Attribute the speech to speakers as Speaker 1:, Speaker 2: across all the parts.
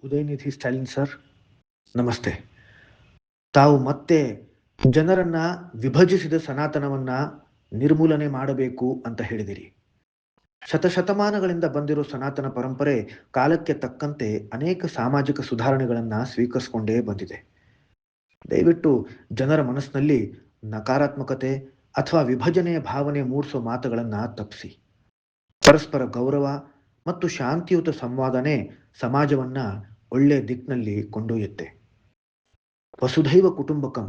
Speaker 1: Udhayanidhi Stalin sir, ನಮಸ್ತೆ. ತಾವು ಮತ್ತೆ ಜನರನ್ನ ವಿಭಜಿಸಿದ ಸನಾತನವನ್ನ ನಿರ್ಮೂಲನೆ ಮಾಡಬೇಕು ಅಂತ ಹೇಳಿದಿರಿ. ಶತಶತಮಾನಗಳಿಂದ ಬಂದಿರೋ ಸನಾತನ ಪರಂಪರೆ ಕಾಲಕ್ಕೆ ತಕ್ಕಂತೆ ಅನೇಕ ಸಾಮಾಜಿಕ ಸುಧಾರಣೆಗಳನ್ನ ಸ್ವೀಕರಿಸಿಕೊಂಡೇ ಬಂದಿದೆ. ದಯವಿಟ್ಟು ಜನರ ಮನಸ್ಸಿನಲ್ಲಿ ನಕಾರಾತ್ಮಕತೆ ಅಥವಾ ವಿಭಜನೆಯ ಭಾವನೆ ಮೂಡಿಸೋ ಮಾತುಗಳನ್ನ ತಪ್ಪಿಸಿ. ಪರಸ್ಪರ ಗೌರವ ಮತ್ತು ಶಾಂತಿಯುತ ಸಂವಾದನೆ ಸಮಾಜವನ್ನ ಒಳ್ಳೆ ದಿಕ್ಕಿನಲ್ಲಿ ಕೊಂಡೊಯ್ಯುತ್ತೆ. ವಸುಧೈವ ಕುಟುಂಬಕಂ,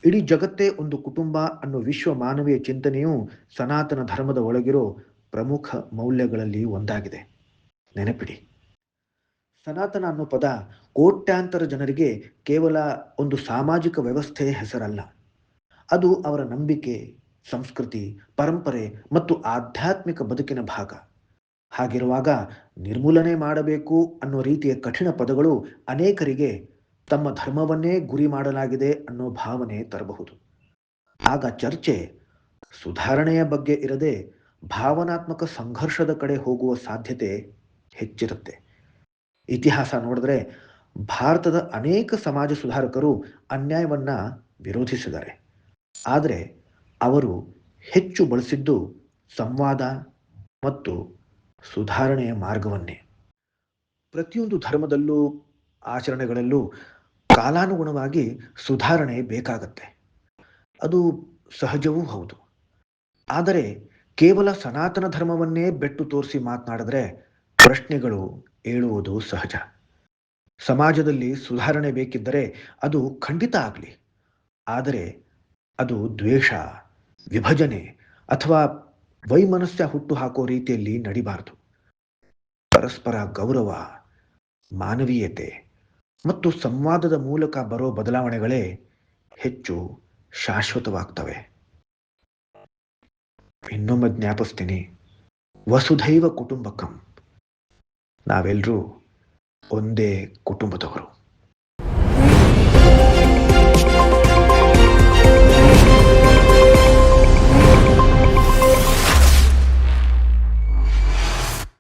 Speaker 1: ಇಡೀ ಜಗತ್ತೇ ಒಂದು ಕುಟುಂಬ ಅನ್ನೋ ವಿಶ್ವ ಮಾನವೀಯ ಚಿಂತನೆಯು ಸನಾತನ ಧರ್ಮದ ಒಳಗಿರೋ ಪ್ರಮುಖ ಮೌಲ್ಯಗಳಲ್ಲಿ ಒಂದಾಗಿದೆ. ನೆನಪಿಡಿ, ಸನಾತನ ಅನ್ನೋ ಪದ ಕೋಟ್ಯಾಂತರ ಜನರಿಗೆ ಕೇವಲ ಒಂದು ಸಾಮಾಜಿಕ ವ್ಯವಸ್ಥೆಯ ಹೆಸರಲ್ಲ. ಅದು ಅವರ ನಂಬಿಕೆ, ಸಂಸ್ಕೃತಿ, ಪರಂಪರೆ ಮತ್ತು ಆಧ್ಯಾತ್ಮಿಕ ಬದುಕಿನ ಭಾಗ. ಹಾಗಿರುವಾಗ ನಿರ್ಮೂಲನೆ ಮಾಡಬೇಕು ಅನ್ನೋ ರೀತಿಯ ಕಠಿಣ ಪದಗಳು ಅನೇಕರಿಗೆ ತಮ್ಮ ಧರ್ಮವನ್ನೇ ಗುರಿ ಮಾಡಲಾಗಿದೆ ಅನ್ನೋ ಭಾವನೆ ತರಬಹುದು. ಆಗ ಚರ್ಚೆ ಸುಧಾರಣೆಯ ಬಗ್ಗೆ ಇರದೆ ಭಾವನಾತ್ಮಕ ಸಂಘರ್ಷದ ಕಡೆ ಹೋಗುವ ಸಾಧ್ಯತೆ ಹೆಚ್ಚಿರುತ್ತೆ. ಇತಿಹಾಸ ನೋಡಿದ್ರೆ ಭಾರತದ ಅನೇಕ ಸಮಾಜ ಸುಧಾರಕರು ಅನ್ಯಾಯವನ್ನ ವಿರೋಧಿಸಿದ್ದಾರೆ. ಆದರೆ ಅವರು ಹೆಚ್ಚು ಬಳಸಿದ್ದು ಸಂವಾದ ಮತ್ತು ಸುಧಾರಣೆಯ ಮಾರ್ಗವನ್ನೇ. ಪ್ರತಿಯೊಂದು ಧರ್ಮದಲ್ಲೂ ಆಚರಣೆಗಳಲ್ಲೂ ಕಾಲಾನುಗುಣವಾಗಿ ಸುಧಾರಣೆ ಬೇಕಾಗತ್ತೆ. ಅದು ಸಹಜವೂ ಹೌದು. ಆದರೆ ಕೇವಲ ಸನಾತನ ಧರ್ಮವನ್ನೇ ಬೆಟ್ಟು ತೋರಿಸಿ ಮಾತನಾಡಿದ್ರೆ ಪ್ರಶ್ನೆಗಳು ಏಳುವುದು ಸಹಜ. ಸಮಾಜದಲ್ಲಿ ಸುಧಾರಣೆ ಬೇಕಿದ್ದರೆ ಅದು ಖಂಡಿತ ಆಗಲಿ. ಆದರೆ ಅದು ದ್ವೇಷ, ವಿಭಜನೆ ಅಥವಾ ವೈಮನಸ್ಯ ಹುಟ್ಟು ಹಾಕೋ ರೀತಿಯಲ್ಲಿ ನಡಿಬಾರದು. ಪರಸ್ಪರ ಗೌರವ, ಮಾನವೀಯತೆ ಮತ್ತು ಸಂವಾದದ ಮೂಲಕ ಬರೋ ಬದಲಾವಣೆಗಳೇ ಹೆಚ್ಚು ಶಾಶ್ವತವಾಗ್ತವೆ. ಇನ್ನೊಮ್ಮೆ ಜ್ಞಾಪಿಸ್ತೀನಿ, ವಸುಧೈವ ಕುಟುಂಬಕಂ. ನಾವೆಲ್ಲರೂ ಒಂದೇ ಕುಟುಂಬದವರು.